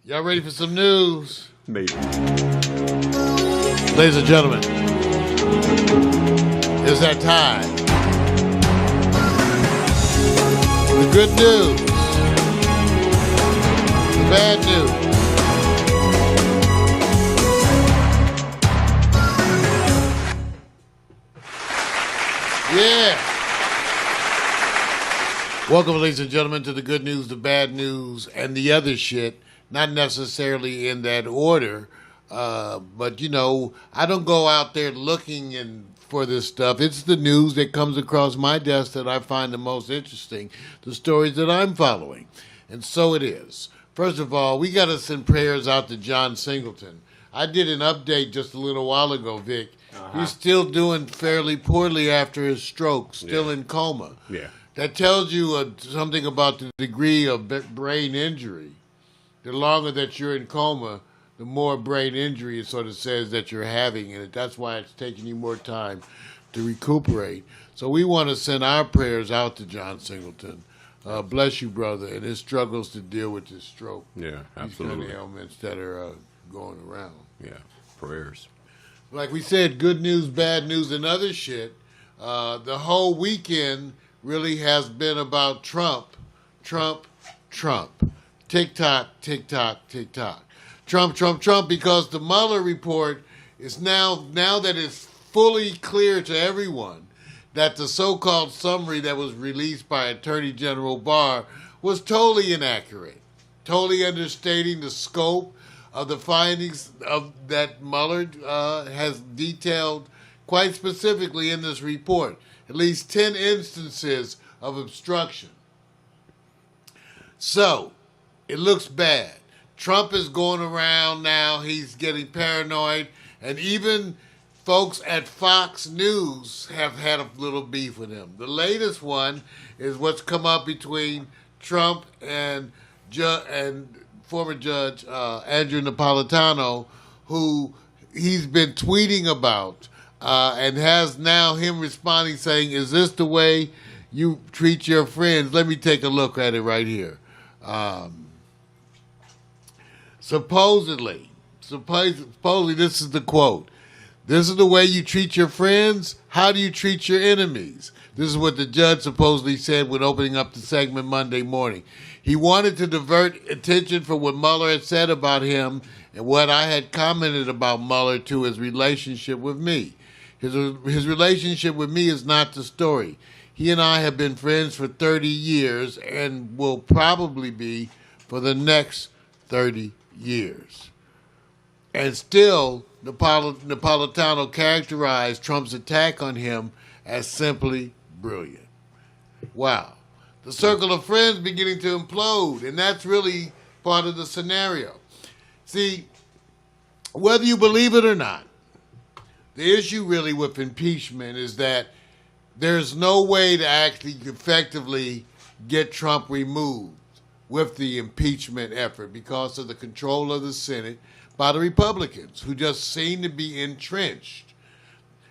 Y'all ready for some news? Maybe. Ladies and gentlemen, it's that time. The good news. The bad news. Yeah. Welcome, ladies and gentlemen, to the good news, the bad news, and the other shit. Not necessarily in that order, but, you know, I don't go out there looking for this stuff. It's the news that comes across my desk that I find the most interesting, the stories that I'm following. And so it is. First of all, we got to send prayers out to John Singleton. I did an update just a little while ago, Vic. He's still doing fairly poorly after his stroke, still in coma. Yeah. That tells you something about the degree of brain injury. The longer that you're in coma, the more brain injury it sort of says that you're having, and that's why it's taking you more time to recuperate. So we want to send our prayers out to John Singleton. Bless you, brother, and his struggles to deal with this stroke. Yeah, absolutely. These kind of ailments that are going around. Yeah, prayers. Like we said, good news, bad news, and other shit. The whole weekend really has been about Trump. Tick-tock, tick-tock, tick-tock. Trump, because the Mueller report is now that it's fully clear to everyone that the so-called summary that was released by Attorney General Barr was totally inaccurate, totally understating the scope of the findings of that Mueller has detailed quite specifically in this report. At least 10 instances of obstruction. So, it looks bad. Trump is going around now. He's getting paranoid. And even folks at Fox News have had a little beef with him. The latest one is what's come up between Trump and former Judge Andrew Napolitano, who he's been tweeting about and has now him responding saying, is this the way you treat your friends? Let me take a look at it right here. Supposedly, this is the quote. This is the way you treat your friends? How do you treat your enemies? This is what the judge supposedly said when opening up the segment Monday morning. He wanted to divert attention from what Mueller had said about him and what I had commented about Mueller to his relationship with me. His relationship with me is not the story. He and I have been friends for 30 years and will probably be for the next 30 years. And still, Napolitano characterized Trump's attack on him as simply brilliant. Wow. The circle of friends beginning to implode, and that's really part of the scenario. See, whether you believe it or not, the issue really with impeachment is that there's no way to actually effectively get Trump removed with the impeachment effort because of the control of the Senate by the Republicans, who just seem to be entrenched.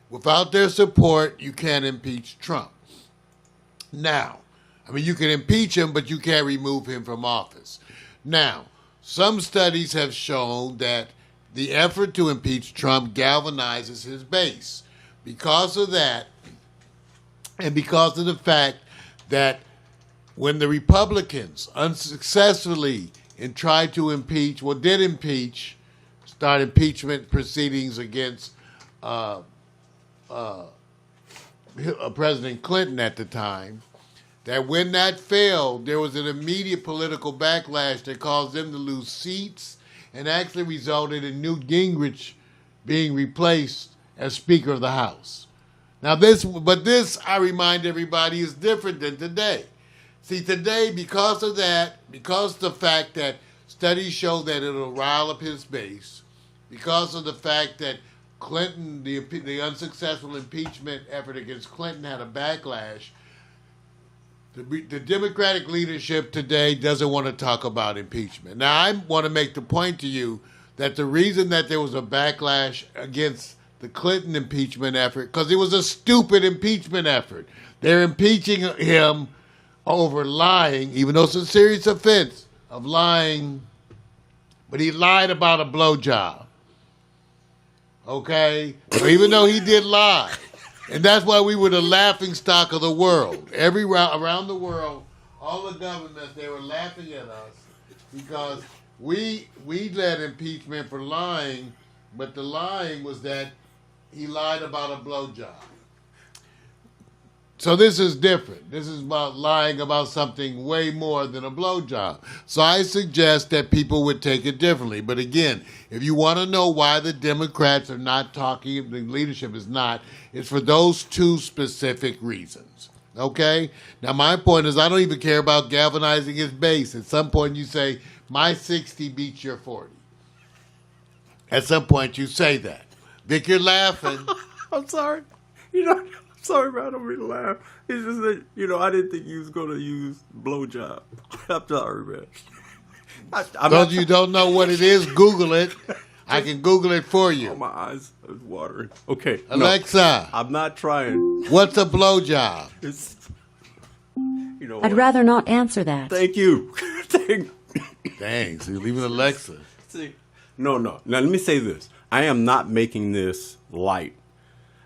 Without their support, you can't impeach Trump. Now, you can impeach him, but you can't remove him from office. Now, some studies have shown that the effort to impeach Trump galvanizes his base. Because of that, and because of the fact that when the Republicans unsuccessfully tried to impeach, start impeachment proceedings against President Clinton at the time, that when that failed, there was an immediate political backlash that caused them to lose seats and actually resulted in Newt Gingrich being replaced as Speaker of the House. Now this, I remind everybody, is different than today. See, today, because of the fact that studies show that it'll rile up his base, because of the fact that Clinton, the unsuccessful impeachment effort against Clinton had a backlash, the Democratic leadership today doesn't want to talk about impeachment. Now, I want to make the point to you that the reason that there was a backlash against the Clinton impeachment effort, because it was a stupid impeachment effort. They're impeaching him over lying, even though it's a serious offense of lying but he lied about a blowjob. Okay? So even though he did lie, and that's why we were the laughing stock of the world. Around the world, all the governments, they were laughing at us because we led impeachment for lying, but the lying was that he lied about a blowjob. So this is different. This is about lying about something way more than a blowjob. So I suggest that people would take it differently. But again, if you want to know why the Democrats are not talking, the leadership is not, it's for those two specific reasons. Okay? Now my point is I don't even care about galvanizing his base. At some point you say, my 60 beats your 40. At some point you say that. Vic, you're laughing. I'm sorry. Sorry, man. I don't really laugh. It's just that, I didn't think you was going to use blowjob. I'm sorry, man. Those of you don't know what it is, Google it. I can Google it for you. Oh, my eyes are watering. Okay. Alexa. No, I'm not trying. What's a blowjob? What? I'd rather not answer that. Thank you. Dang, so you're leaving Alexa. See. No. Now, let me say this. I am not making this light.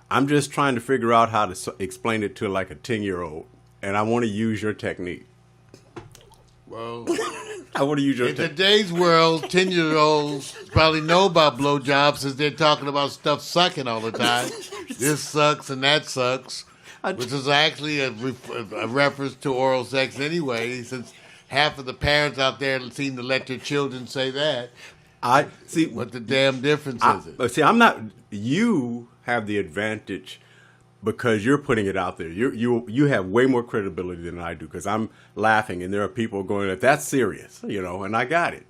I'm just trying to figure out how to explain it to like a 10-year-old, and I want to use your technique. Well, I want to use your in technique. today's world, 10-year-olds probably know about blowjobs since they're talking about stuff sucking all the time. This sucks and that sucks, which is actually a reference to oral sex anyway, since half of the parents out there seem to let their children say that. I see. What the damn difference is it? See, I'm not. You have the advantage because you're putting it out there. You have way more credibility than I do because I'm laughing and there are people going, "That's serious," and I got it.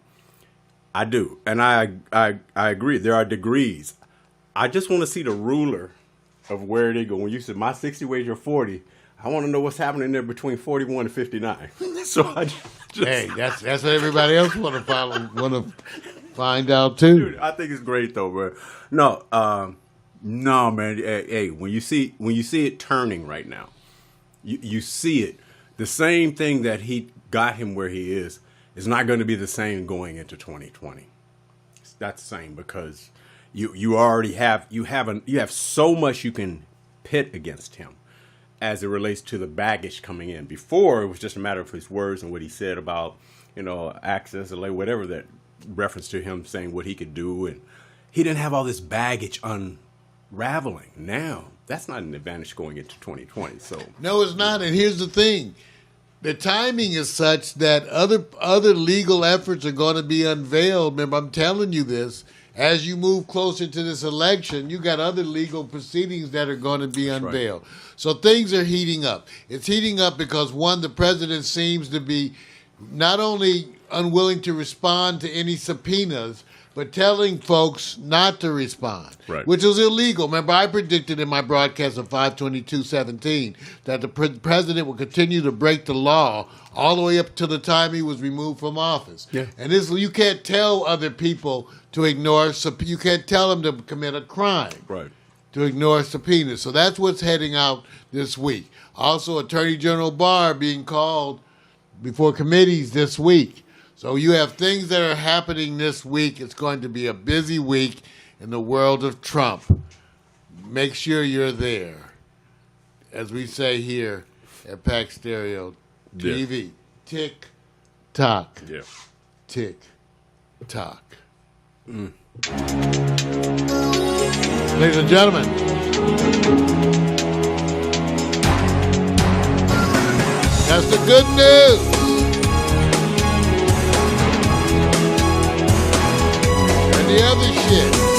I do, and I agree. There are degrees. I just want to see the ruler of where they go. When you said my 60 weighs your 40, I want to know what's happening there between 41 and 59. So I just hey, that's what everybody else want to find out too. Dude, I think it's great though, bro. No, man. Hey, when you see it turning right now, you see it. The same thing that he got him where he is not going to be the same going into 2020. It's not the same because you already have so much you can pit against him as it relates to the baggage coming in. Before it was just a matter of his words and what he said about access or whatever that reference to him saying what he could do, and he didn't have all this baggage unraveling. Now that's not an advantage going into 2020. So no, it's not. And here's the thing: the timing is such that other legal efforts are going to be unveiled. Remember, I'm telling you this. As you move closer to this election, you got other legal proceedings that are going to be unveiled. Right. So things are heating up. It's heating up because, one, the president seems to be not only unwilling to respond to any subpoenas, but telling folks not to respond, right, which is illegal. Remember, I predicted in my broadcast of 5/22/17 that the president would continue to break the law all the way up to the time he was removed from office. Yeah. And this, you can't tell other people to ignore, you can't tell them to commit a crime, right, to ignore subpoenas. So that's what's heading out this week. Also, Attorney General Barr being called before committees this week. So you have things that are happening this week. It's going to be a busy week in the world of Trump. Make sure you're there. As we say here at Pax Stereo TV. Yeah. Tick, tock. Yeah. Tick, tock. Mm. Ladies and gentlemen, that's the good news. The other shit.